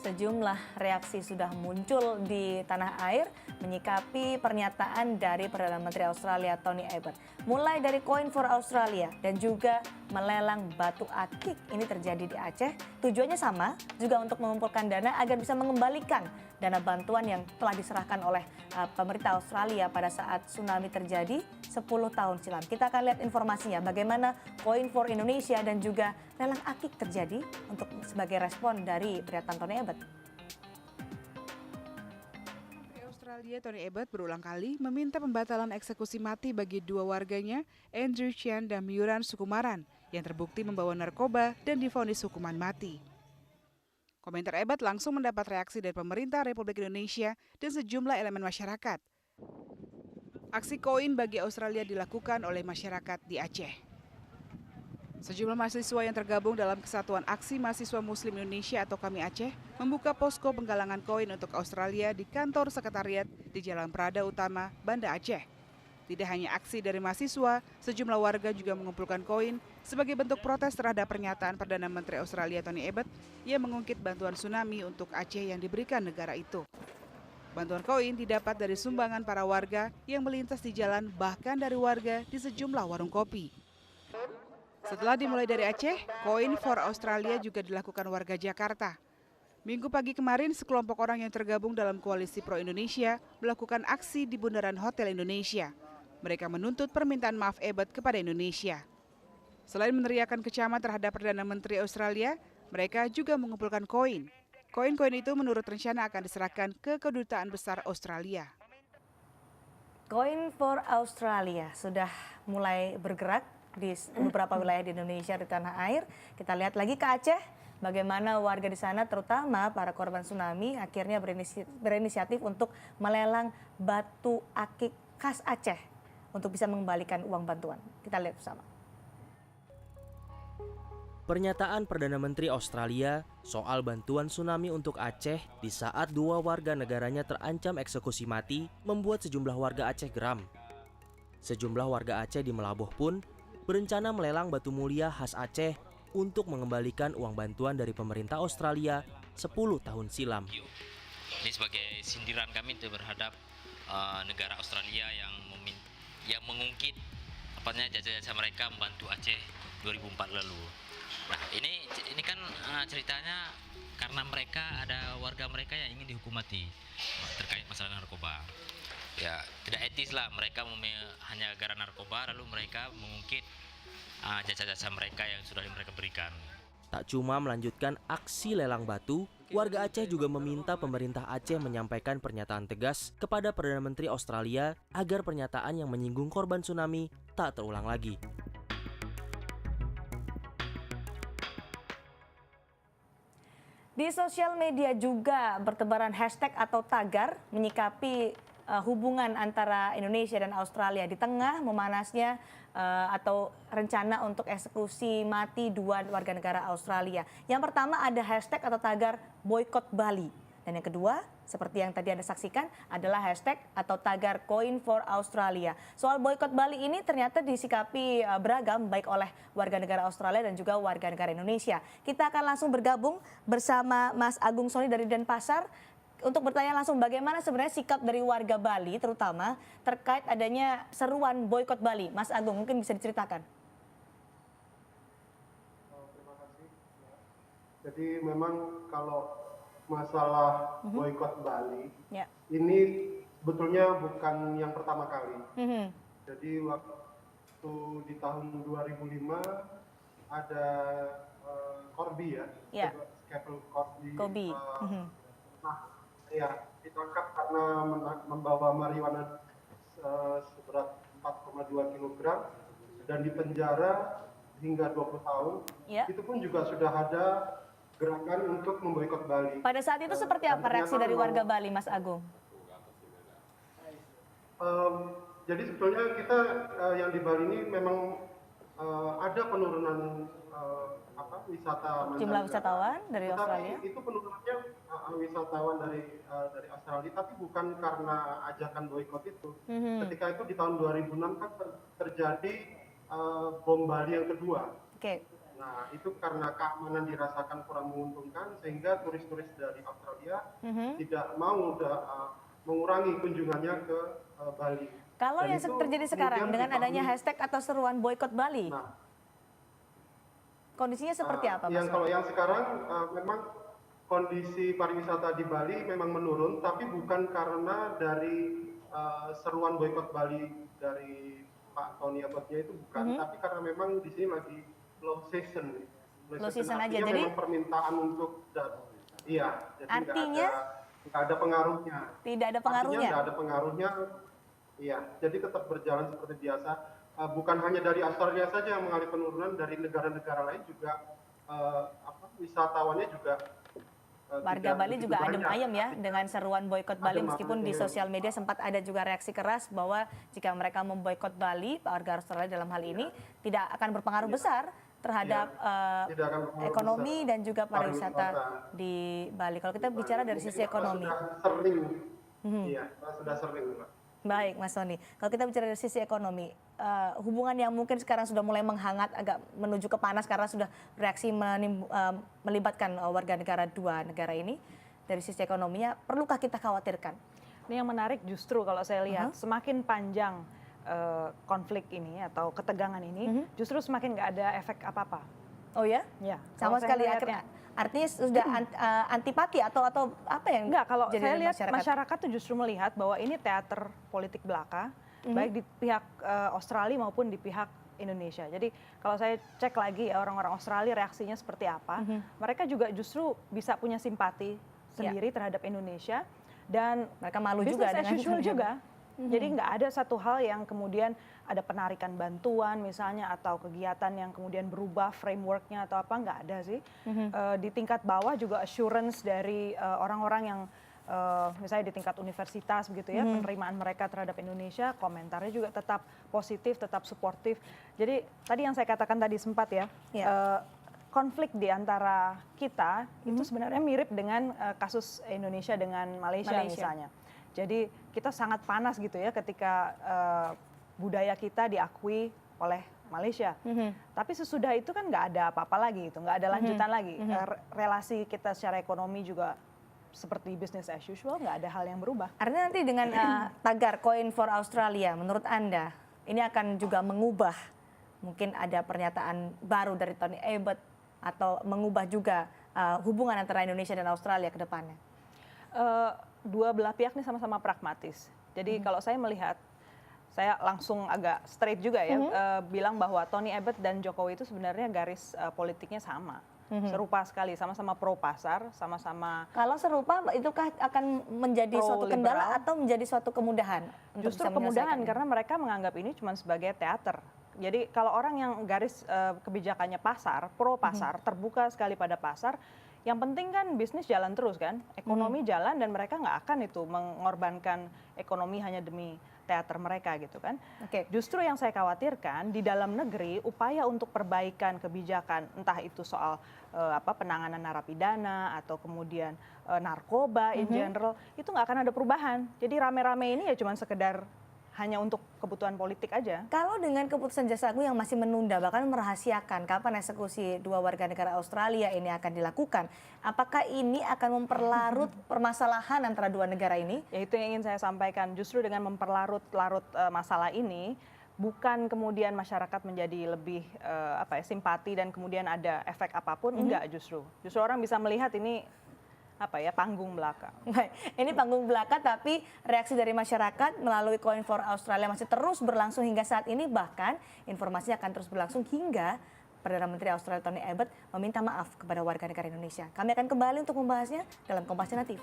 Sejumlah reaksi sudah muncul di tanah air menyikapi pernyataan dari Perdana Menteri Australia Tony Abbott. Mulai dari Coin for Australia dan juga melelang batu akik ini terjadi di Aceh. Tujuannya sama, juga untuk mengumpulkan dana agar bisa mengembalikan dana bantuan yang telah diserahkan oleh pemerintah Australia pada saat tsunami terjadi 10 tahun silam. Kita akan lihat informasinya bagaimana Coin for Indonesia dan juga lelang akik terjadi untuk sebagai respon dari pernyataan Tony Abbott. Menteri Australia Tony Abbott berulang kali meminta pembatalan eksekusi mati bagi dua warganya, Andrew Chan dan Myuran Sukumaran, yang terbukti membawa narkoba dan divonis hukuman mati. Komentar Abbott langsung mendapat reaksi dari pemerintah Republik Indonesia dan sejumlah elemen masyarakat. Aksi koin bagi Australia dilakukan oleh masyarakat di Aceh. Sejumlah mahasiswa yang tergabung dalam Kesatuan Aksi Mahasiswa Muslim Indonesia atau KAMI Aceh membuka posko penggalangan koin untuk Australia di kantor sekretariat di Jalan Prada Utama, Banda Aceh. Tidak hanya aksi dari mahasiswa, sejumlah warga juga mengumpulkan koin sebagai bentuk protes terhadap pernyataan Perdana Menteri Australia Tony Abbott yang mengungkit bantuan tsunami untuk Aceh yang diberikan negara itu. Bantuan koin didapat dari sumbangan para warga yang melintas di jalan, bahkan dari warga di sejumlah warung kopi. Setelah dimulai dari Aceh, Coin for Australia juga dilakukan warga Jakarta. Minggu pagi kemarin, sekelompok orang yang tergabung dalam Koalisi Pro Indonesia melakukan aksi di Bundaran Hotel Indonesia. Mereka menuntut permintaan maaf Abbott kepada Indonesia. Selain meneriakan kecaman terhadap Perdana Menteri Australia, mereka juga mengumpulkan koin. Koin-koin itu menurut rencana akan diserahkan ke Kedutaan Besar Australia. Coin for Australia sudah mulai bergerak di beberapa wilayah di Indonesia, di tanah air. Kita lihat lagi ke Aceh, bagaimana warga di sana terutama para korban tsunami akhirnya berinisiatif untuk melelang batu akik khas Aceh untuk bisa mengembalikan uang bantuan. Kita lihat bersama. Pernyataan Perdana Menteri Australia soal bantuan tsunami untuk Aceh di saat dua warga negaranya terancam eksekusi mati membuat sejumlah warga Aceh geram. Sejumlah warga Aceh di Melaboh pun berencana melelang batu mulia khas Aceh untuk mengembalikan uang bantuan dari pemerintah Australia 10 tahun silam. Ini sebagai sindiran kami terhadap negara Australia yang mengungkit jasa-jasa mereka membantu Aceh 2004 lalu. Nah ini kan ceritanya karena mereka ada warga mereka yang ingin dihukum mati terkait masalah narkoba. Ya tidak etis lah mereka hanya gara narkoba lalu mereka mengungkit jasa-jasa mereka yang sudah mereka berikan. Tak cuma melanjutkan aksi lelang batu, warga Aceh juga meminta pemerintah Aceh menyampaikan pernyataan tegas kepada Perdana Menteri Australia agar pernyataan yang menyinggung korban tsunami tak terulang lagi. Di sosial media juga bertebaran hashtag atau tagar menyikapi hubungan antara Indonesia dan Australia di tengah memanasnya atau rencana untuk eksekusi mati dua warga negara Australia. Yang pertama ada hashtag atau tagar boykot Bali. Dan yang kedua, seperti yang tadi Anda saksikan, adalah hashtag atau tagar Coin for Australia. Soal boykot Bali ini ternyata disikapi beragam baik oleh warga negara Australia dan juga warga negara Indonesia. Kita akan langsung bergabung bersama Mas Agung Soni dari Denpasar untuk bertanya langsung bagaimana sebenarnya sikap dari warga Bali terutama terkait adanya seruan boykot Bali. Mas Agung mungkin bisa diceritakan. Terima kasih. Jadi memang kalau masalah boykot Bali ini sebetulnya bukan yang pertama kali. Jadi waktu di tahun 2005 ada Corby ya, Skeppel Corby. Ya, ditangkap karena membawa marijuana seberat 4,2 kg dan dipenjara hingga 20 tahun. Itu pun juga sudah ada gerakan untuk memboikot Bali. Pada saat itu seperti apa reaksi dari warga Bali, Mas Agung? Jadi sebetulnya kita yang di Bali ini memang ada penurunan jumlah wisatawan dari Australia. Itu penurunannya wisatawan dari Australia, tapi bukan karena ajakan boikot itu. Ketika itu di tahun 2006 kan terjadi bom Bali yang kedua. Nah, itu karena keamanan dirasakan kurang menguntungkan, sehingga turis-turis dari Australia tidak mau mengurangi kunjungannya ke Bali. Kalau Dan yang itu terjadi sekarang kemudian dengan adanya dibangun- hashtag atau seruan boykot Bali, Nah, kondisinya seperti apa, Mas? kalau yang sekarang memang kondisi pariwisata di Bali memang menurun, tapi bukan karena dari seruan boykot Bali dari Pak Tony Abbott-nya itu bukan, tapi karena memang di sini lagi low season. Low season aja, Artinya jadi memang permintaan untuk iya, jadi artinya nggak ada pengaruhnya. tidak ada Artinya pengaruhnya. nggak ada pengaruhnya, iya. Jadi tetap berjalan seperti biasa. Bukan hanya dari Australia saja yang mengalami penurunan, dari negara-negara lain juga wisatawannya juga Warga tidak Bali begitu juga adem banyak. ayem ya dengan seruan boykot Bali, Adem meskipun di ayem. sosial media sempat ada juga reaksi keras bahwa jika mereka memboykot Bali, warga Australia dalam hal ini tidak akan berpengaruh besar terhadap Tidak akan berpengaruh ekonomi besar. dan juga pariwisata Pariwisata. di Bali. Kalau kita bicara dari sisi ekonomi. Sudah sering, iya, sudah sering, Mbak. Baik, Mas Tony. Kalau kita bicara dari sisi ekonomi, hubungan yang mungkin sekarang sudah mulai menghangat, agak menuju ke panas karena sudah reaksi melibatkan warga negara dua negara ini, dari sisi ekonominya, perlukah kita khawatirkan? Ini yang menarik justru kalau saya lihat, semakin panjang konflik ini atau ketegangan ini, justru semakin nggak ada efek apa-apa. Oh ya? Ya, Sama kalau saya sekali melihatnya. artinya sudah antipati atau apa yang Enggak, kalau jadi saya dari lihat masyarakat tuh justru melihat bahwa ini teater politik belaka, baik di pihak Australia maupun di pihak Indonesia. Jadi kalau saya cek lagi ya orang-orang Australia reaksinya seperti apa, mereka juga justru bisa punya simpati sendiri terhadap Indonesia dan mereka malu juga business as dengan usual juga. Jadi nggak ada satu hal yang kemudian ada penarikan bantuan misalnya atau kegiatan yang kemudian berubah frameworknya atau apa, nggak ada sih. Di tingkat bawah juga assurance dari orang-orang yang misalnya di tingkat universitas begitu ya, penerimaan mereka terhadap Indonesia, komentarnya juga tetap positif, tetap suportif. Jadi tadi yang saya katakan tadi sempat ya, konflik di antara kita itu sebenarnya mirip dengan kasus Indonesia dengan Malaysia misalnya. Jadi kita sangat panas gitu ya ketika budaya kita diakui oleh Malaysia. Tapi sesudah itu kan nggak ada apa-apa lagi gitu, nggak ada lanjutan lagi. Relasi kita secara ekonomi juga seperti business as usual, nggak ada hal yang berubah. Artinya nanti dengan tagar Coin for Australia, menurut Anda ini akan juga mengubah, mungkin ada pernyataan baru dari Tony Abbott atau mengubah juga hubungan antara Indonesia dan Australia ke depannya? Dua belah pihak ini sama-sama pragmatis. Jadi kalau saya melihat, saya langsung agak straight juga ya, bilang bahwa Tony Abbott dan Jokowi itu sebenarnya garis politiknya sama. Serupa sekali, sama-sama pro pasar, sama-sama. Kalau serupa, itukah akan menjadi suatu kendala atau menjadi suatu kemudahan? Justru kemudahan karena mereka menganggap ini cuma sebagai teater. Jadi kalau orang yang garis kebijakannya pasar, pro pasar, terbuka sekali pada pasar, yang penting kan bisnis jalan terus kan, ekonomi jalan dan mereka nggak akan itu mengorbankan ekonomi hanya demi teater mereka gitu kan. Justru yang saya khawatirkan di dalam negeri upaya untuk perbaikan kebijakan, entah itu soal penanganan narapidana atau kemudian narkoba in general, itu nggak akan ada perubahan. Jadi rame-rame ini ya cuma sekedar hanya untuk kebutuhan politik aja. Kalau dengan keputusan Jaksa Agung yang masih menunda, bahkan merahasiakan kapan eksekusi dua warga negara Australia ini akan dilakukan, apakah ini akan memperlarut permasalahan antara dua negara ini? Ya itu yang ingin saya sampaikan, justru dengan memperlarut-larut masalah ini, bukan kemudian masyarakat menjadi lebih simpati dan kemudian ada efek apapun, enggak justru. Justru orang bisa melihat ini panggung belaka. Ini panggung belaka, tapi reaksi dari masyarakat melalui Coin for Australia masih terus berlangsung hingga saat ini, bahkan informasinya akan terus berlangsung hingga Perdana Menteri Australia Tony Abbott meminta maaf kepada warga negara Indonesia. Kami akan kembali untuk membahasnya dalam Kompasiana TV.